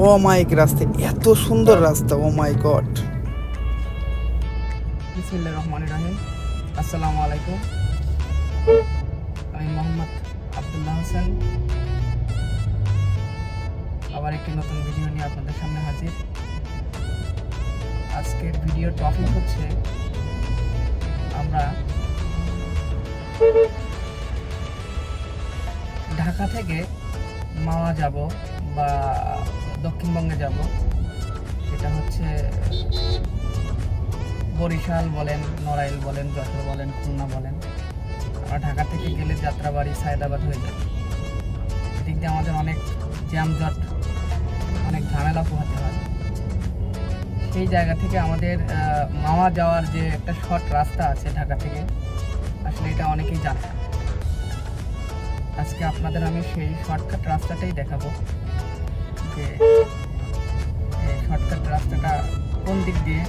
অমায়িক রাস্তা, এত সুন্দর রাস্তা, ও মাই গড। বিসমিল্লাহির রহমানির রহিম। আসসালামু আলাইকুম। আমি মোহাম্মদ আব্দুল্লাহ হোসেন, আবার একটি নতুন ভিডিও নিয়ে আপনাদের সামনে হাজির। আজকের ভিডিওর টপিক হচ্ছে আমরা ঢাকা থেকে মাওয়া যাব বা দক্ষিণবঙ্গে যাব, সেটা হচ্ছে বরিশাল বলেন, নড়াইল বলেন, যশোর বলেন, খুলনা বলেন। আমরা ঢাকা থেকে গেলে যাত্রাবাড়ি, সায়দাবাদ হয়ে যায়। এদিক দিয়ে আমাদের অনেক জ্যামজট, অনেক ঝামেলা পোহাতে হয়। সেই জায়গা থেকে আমাদের মাওয়া যাওয়ার যে একটা শর্ট রাস্তা আছে ঢাকা থেকে, আসলে এটা অনেকেই জানে না। আজকে আপনাদের আমি সেই শর্টকাট রাস্তাটাই দেখাবো, যে এই শর্টকাট রাস্তাটা কোন দিক দিয়ে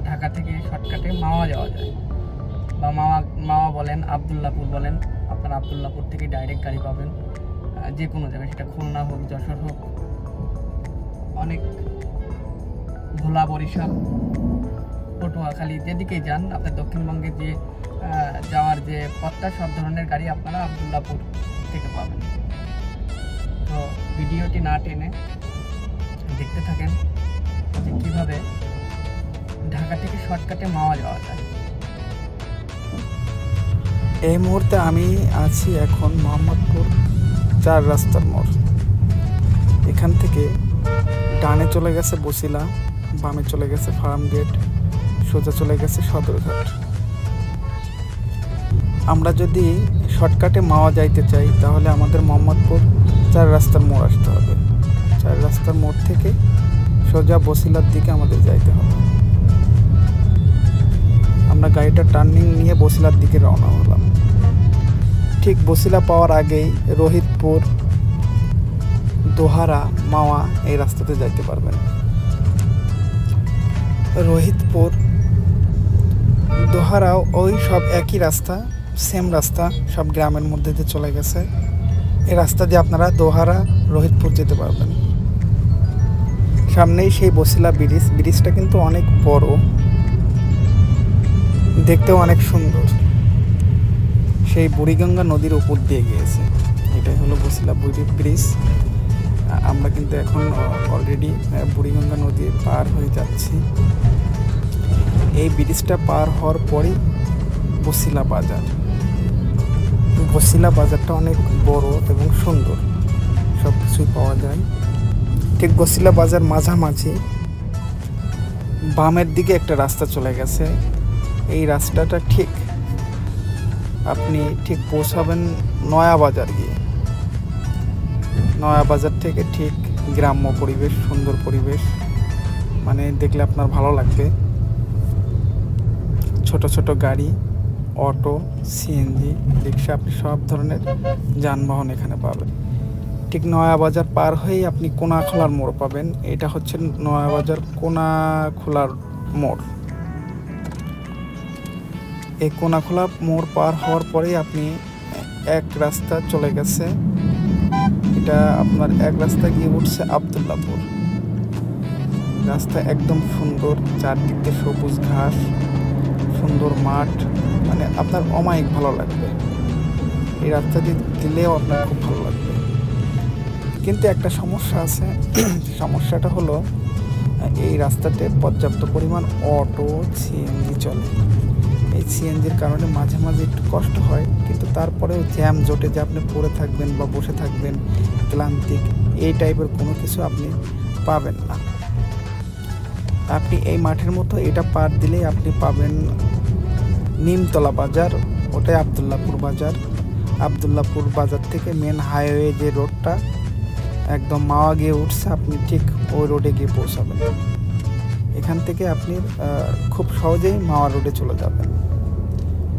ঢাকা থেকে শর্টকাটে মাওয়া যাওয়া যায়, বা মাওয়া বলেন, আবদুল্লাপুর বলেন। আপনারা আবদুল্লাপুর থেকে ডাইরেক্ট গাড়ি পাবেন যে কোনো জায়গায়, সেটা খুলনা হোক, যশোর হোক, অনেক ভোলা, বরিশাল, পটুয়াখালী, যেদিকেই যান আপনার দক্ষিণবঙ্গে যে যাওয়ার যে পথটা, সব ধরনের গাড়ি আপনারা আবদুল্লাপুর থেকে পাবেন। তো ভিডিওটি না টেনে দেখতে থাকেন যে কীভাবে ঢাকা থেকে শর্টকাটে মাওয়া যাওয়া যায়। এই মুহূর্তে আমি আছি এখন মোহাম্মদপুর 4 রাস্তার মোড়। এখান থেকে ডানে চলে গেছে বসিলা, বামে চলে গেছে ফার্ম গেট, সোজা চলে গেছে সদরঘাট। আমরা যদি শর্টকাটে মাওয়া যাইতে চাই তাহলে আমাদের মোহাম্মদপুর 4 রাস্তার মোড় আসতে হবে। 4 রাস্তার মোড় থেকে সোজা বসিলার দিকে আমাদের যাইতে হবে। আমরা গাড়িটা টার্নিং নিয়ে বসিলার দিকে রওনা হলাম। ঠিক বসিলা পাওয়ার আগেই রোহিতপুর, দোহারা, মাওয়া এই রাস্তাতে যাইতে পারবেন। রোহিতপুর, দোহারাও ওই সব একই রাস্তা, সেম রাস্তা, সব গ্রামের মধ্যে দিয়ে চলে গেছে। এই রাস্তা দিয়ে আপনারা দোহারা, রোহিতপুর যেতে পারবেন। সামনেই সেই বসিলা ব্রিজ। ব্রিজটা কিন্তু অনেক বড়, দেখতেও অনেক সুন্দর। সেই বুড়িগঙ্গা নদীর উপর দিয়ে গিয়েছে। এটাই হলো বসিলা ব্রিজ। আমরা কিন্তু এখন অলরেডি বুড়িগঙ্গা নদী পার হয়ে যাচ্ছি। এই ব্রিজটা পার হওয়ার পরেই বসিলা বাজার। বসিলা বাজারটা অনেক বড় এবং সুন্দর, সব কিছুই পাওয়া যায়। ঠিক বসিলা বাজার মাঝামাঝি বামের দিকে একটা রাস্তা চলে গেছে। এই রাস্তাটা ঠিক আপনি ঠিক পৌঁছাবেন নয়া বাজার গিয়ে। নয়া বাজার থেকে ঠিক গ্রাম্য পরিবেশ, সুন্দর পরিবেশ, মানে দেখলে আপনার ভালো লাগবে। ছোট ছোট গাড়ি, অটো, সিএনজি, রিক্সা, আপনি সব ধরনের যানবাহন এখানে পাবেন। ঠিক নয়া বাজার পার হয়েই আপনি কোনাখোলার মোড় পাবেন। এটা হচ্ছে নয়া বাজার কোনাখোলার মোড়। এই কোনাখোলা মোড় পার হওয়ার পরেই আপনি এক রাস্তা চলে গেছে, এটা আপনার এক রাস্তা গিয়ে উঠছে আবদুল্লাপুর। রাস্তা একদম সুন্দর, চারদিক দিয়ে সবুজ ঘাস, সুন্দর মাঠ, মানে আপনার অমায়িক ভালো লাগবে। এই রাস্তা দিয়ে দিলেও আপনার খুব ভালো লাগবে। কিন্তু একটা সমস্যা আছে। সমস্যাটা হলো এই রাস্তাতে পর্যাপ্ত পরিমাণ অটো, সিএনজি চলে। এই সিএনজির কারণে মাঝে মাঝে একটু কষ্ট হয়, কিন্তু তারপরেও জ্যাম জটে যে আপনি পড়ে থাকবেন বা বসে থাকবেন ক্লান্তিক, এই টাইপের কোনো কিছু আপনি পাবেন না। আপনি এই মাঠের মতো এটা পার দিলেই আপনি পাবেন নিমতলা বাজার, ওটাই আবদুল্লাপুর বাজার। আবদুল্লাপুর বাজার থেকে মেন হাইওয়ে যে রোডটা একদম মাওয়া গিয়ে উঠছে, আপনি ঠিক ওই রোডে গিয়ে পৌঁছাবেন। এখান থেকে আপনি খুব সহজেই মাওয়া রোডে চলে যাবেন।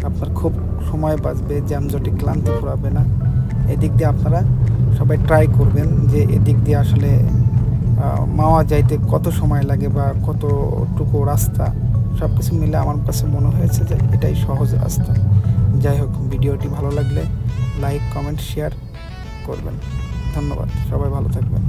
আপনার খুব সময় বাঁচবে, জ্যামজটে ক্লান্তি পড়াবে না। এদিক দিয়ে আপনারা সবাই ট্রাই করবেন যে এদিক দিয়ে আসলে মাওয়া যাইতে কত সময় লাগে বা কতটুকু রাস্তা, সব কিছু মিলে আমার কাছে মনে হয়েছে যে এটাই সহজ রাস্তা। যাই হোক, ভিডিওটি ভালো লাগলে লাইক, কমেন্ট, শেয়ার করবেন। ধন্যবাদ, সবাই ভালো থাকবেন।